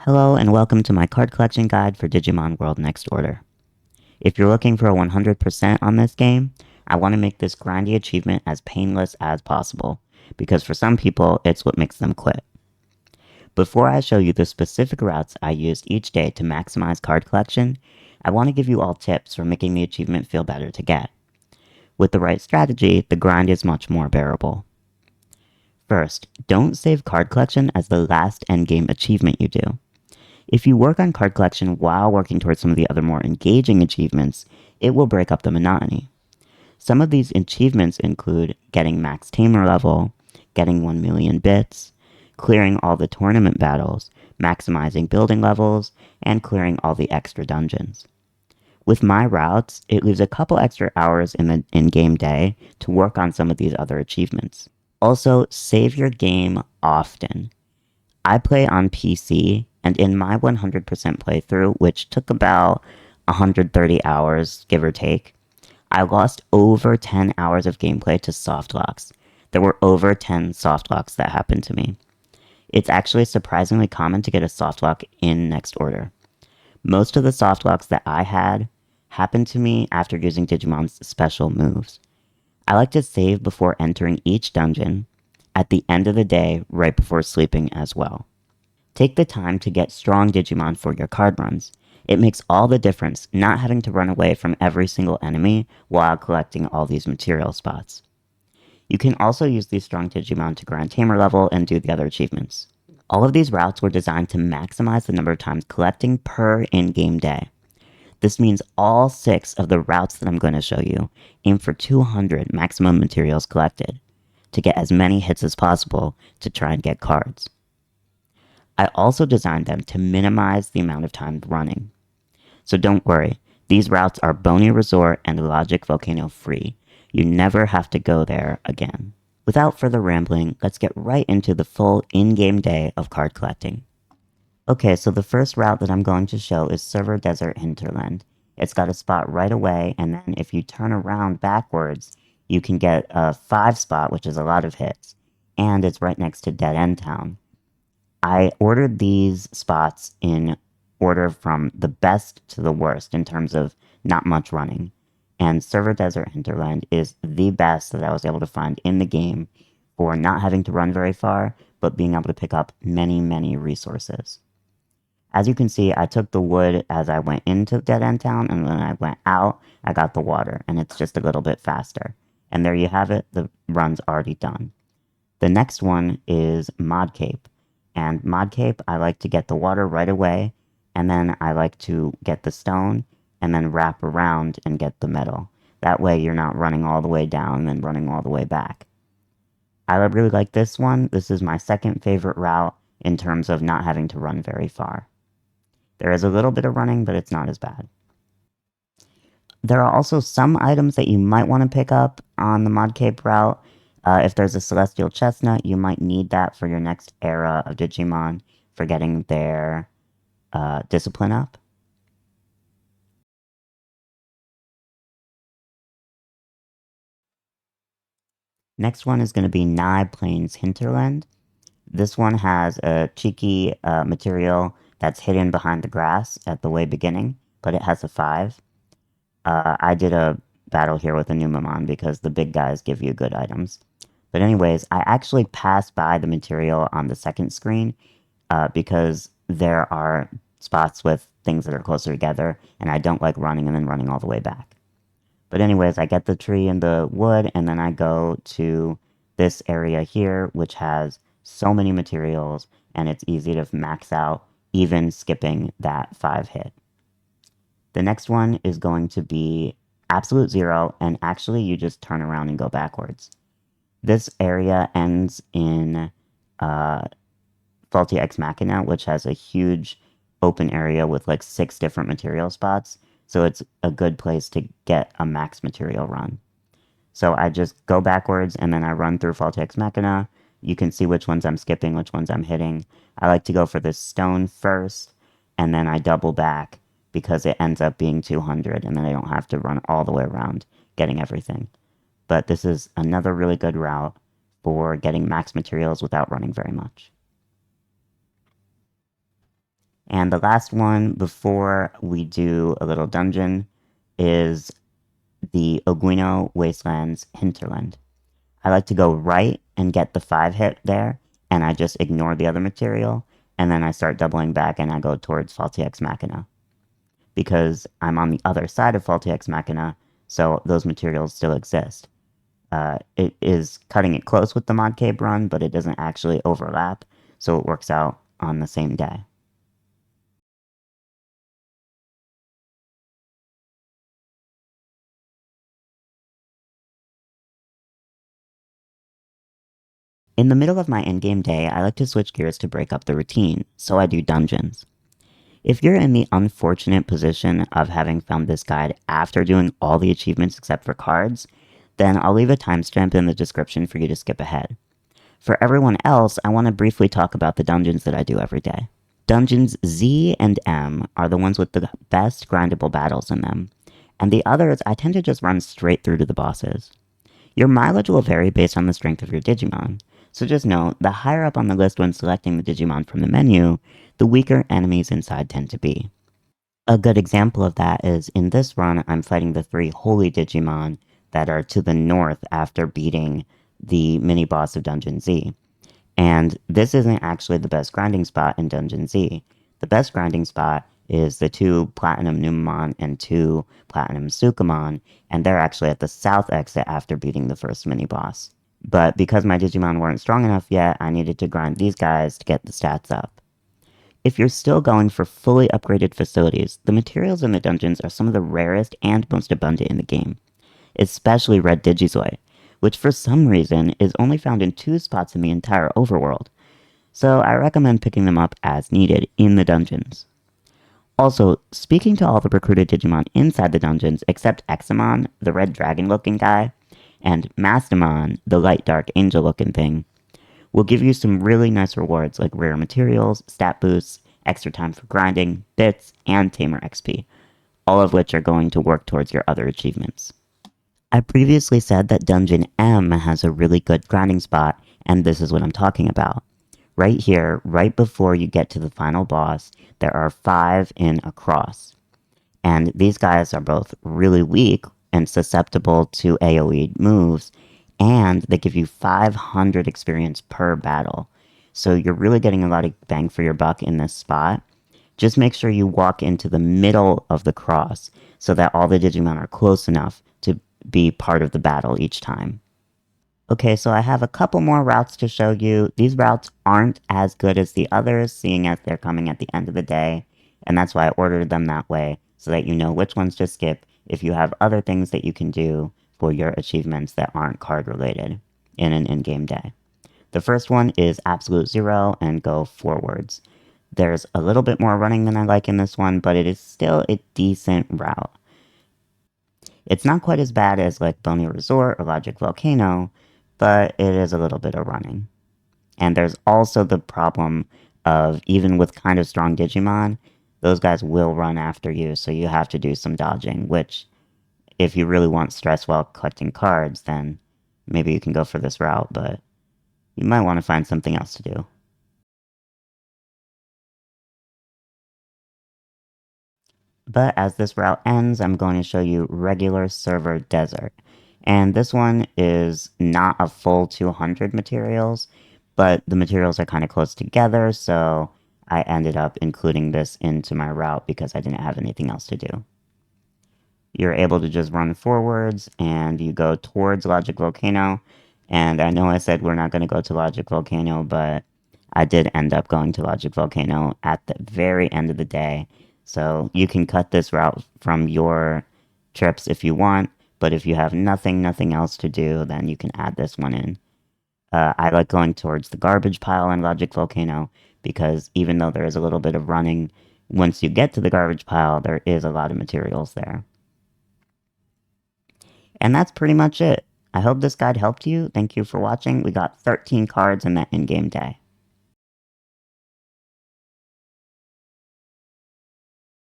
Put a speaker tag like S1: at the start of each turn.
S1: Hello and welcome to my card collection guide for Digimon World Next Order. If you're looking for a 100% on this game, I want to make this grindy achievement as painless as possible, because for some people, it's what makes them quit. Before I show you the specific routes I used each day to maximize card collection, I want to give you all tips for making the achievement feel better to get. With the right strategy, the grind is much more bearable. First, don't save card collection as the last endgame achievement you do. If you work on card collection while working towards some of the other more engaging achievements, it will break up the monotony. Some of these achievements include getting max tamer level, getting 1 million bits, clearing all the tournament battles, maximizing building levels, and clearing all the extra dungeons. With my routes, it leaves a couple extra hours in the in-game day to work on some of these other achievements. Also, save your game often. I play on PC, and in my 100% playthrough, which took about 130 hours, give or take, I lost over 10 hours of gameplay to softlocks. There were over 10 softlocks that happened to me. It's actually surprisingly common to get a softlock in Next Order. Most of the softlocks that I had happened to me after using Digimon's special moves. I like to save before entering each dungeon, at the end of the day, right before sleeping as well. Take the time to get strong Digimon for your card runs. It makes all the difference not having to run away from every single enemy while collecting all these material spots. You can also use these strong Digimon to grind tamer level and do the other achievements. All of these routes were designed to maximize the number of times collecting per in-game day. This means all 6 of the routes that I'm going to show you aim for 200 maximum materials collected to get as many hits as possible to try and get cards. I also designed them to minimize the amount of time running. So don't worry, these routes are Bony Resort and Logic Volcano free. You never have to go there again. Without further rambling, let's get right into the full in-game day of card collecting. Okay, so the first route that I'm going to show is Server Desert Hinterland. It's got a spot right away, and then if you turn around backwards, you can get a 5 spot, which is a lot of hits, and it's right next to Dead End Town. I ordered these spots in order from the best to the worst in terms of not much running. And Server Desert Hinterland is the best that I was able to find in the game for not having to run very far, but being able to pick up many, many resources. As you can see, I took the wood as I went into Dead End Town, and when I went out, I got the water, and it's just a little bit faster. And there you have it, the run's already done. The next one is Mod Cape. And Mod Cape, I like to get the water right away, and then I like to get the stone, and then wrap around and get the metal. That way you're not running all the way down and then running all the way back. I really like this one. This is my second favorite route in terms of not having to run very far. There is a little bit of running, but it's not as bad. There are also some items that you might want to pick up on the Mod Cape route. If there's a Celestial Chestnut, you might need that for your next era of Digimon for getting their discipline up. Next one is going to be Nye Plains Hinterland. This one has a cheeky material that's hidden behind the grass at the way beginning, but it has a 5. I did a battle here with a Numamon because the big guys give you good items. But anyways, I actually passed by the material on the second screen because there are spots with things that are closer together, and I don't like running and then running all the way back. But anyways, I get the tree and the wood, and then I go to this area here, which has so many materials, and it's easy to max out, even skipping that 5 hit. The next one is going to be Absolute Zero, and actually you just turn around and go backwards. This area ends in Faulty Ex Machina, which has a huge open area with like 6 different material spots. So it's a good place to get a max material run. So I just go backwards and then I run through Faulty Ex Machina. You can see which ones I'm skipping, which ones I'm hitting. I like to go for this stone first, and then I double back because it ends up being 200, and then I don't have to run all the way around getting everything. But this is another really good route for getting max materials without running very much. And the last one before we do a little dungeon is the Oguino Wastelands Hinterland. I like to go right and get the 5 hit there, and I just ignore the other material, and then I start doubling back and I go towards Faulty Ex Machina. Because I'm on the other side of Faulty Ex Machina, so those materials still exist. It is cutting it close with the Mod Cape run, but it doesn't actually overlap, so it works out on the same day. In the middle of my in-game day, I like to switch gears to break up the routine, so I do dungeons. If you're in the unfortunate position of having found this guide after doing all the achievements except for cards, then I'll leave a timestamp in the description for you to skip ahead. For everyone else, I want to briefly talk about the dungeons that I do every day. Dungeons Z and M are the ones with the best grindable battles in them, and the others I tend to just run straight through to the bosses. Your mileage will vary based on the strength of your Digimon, so just know the higher up on the list when selecting the Digimon from the menu, the weaker enemies inside tend to be. A good example of that is in this run, I'm fighting the 3 holy Digimon that are to the north after beating the mini boss of Dungeon Z. And this isn't actually the best grinding spot in Dungeon Z. The best grinding spot is the 2 Platinum Numamon and 2 Platinum Sukamon, and they're actually at the south exit after beating the first mini boss. But because my Digimon weren't strong enough yet, I needed to grind these guys to get the stats up. If you're still going for fully upgraded facilities, the materials in the dungeons are some of the rarest and most abundant in the game, especially Red Digizoid, which for some reason is only found in 2 spots in the entire overworld, so I recommend picking them up as needed in the dungeons. Also, speaking to all the recruited Digimon inside the dungeons except Examon, the red dragon looking guy, and Mastamon, the light dark angel looking thing, will give you some really nice rewards like rare materials, stat boosts, extra time for grinding, bits, and Tamer XP, all of which are going to work towards your other achievements. I previously said that Dungeon M has a really good grinding spot, and this is what I'm talking about. Right here, right before you get to the final boss, there are 5 in a cross. And these guys are both really weak and susceptible to AoE moves, and they give you 500 experience per battle. So you're really getting a lot of bang for your buck in this spot. Just make sure you walk into the middle of the cross so that all the Digimon are close enough to be part of the battle each time. Okay, so I have a couple more routes to show you. These routes aren't as good as the others, seeing as they're coming at the end of the day, and that's why I ordered them that way, so that you know which ones to skip if you have other things that you can do for your achievements that aren't card related in an in-game day. The first one is Absolute Zero and go forwards. There's a little bit more running than I like in this one, but it is still a decent route. It's not quite as bad as like Bony Resort or Logic Volcano, but it is a little bit of running. And there's also the problem of even with kind of strong Digimon, those guys will run after you, so you have to do some dodging, which if you really want stress while collecting cards, then maybe you can go for this route, but you might want to find something else to do. But as this route ends, I'm going to show you regular server desert. And this one is not a full 200 materials, but the materials are kind of close together, so I ended up including this into my route because I didn't have anything else to do. You're able to just run forwards and you go towards Logic Volcano. And I know I said we're not going to go to Logic Volcano, but I did end up going to Logic Volcano at the very end of the day. So you can cut this route from your trips if you want, but if you have nothing else to do, then you can add this one in. I like going towards the garbage pile in Logic Volcano because even though there is a little bit of running, once you get to the garbage pile, there is a lot of materials there. And that's pretty much it. I hope this guide helped you. Thank you for watching. We got 13 cards in that in-game day.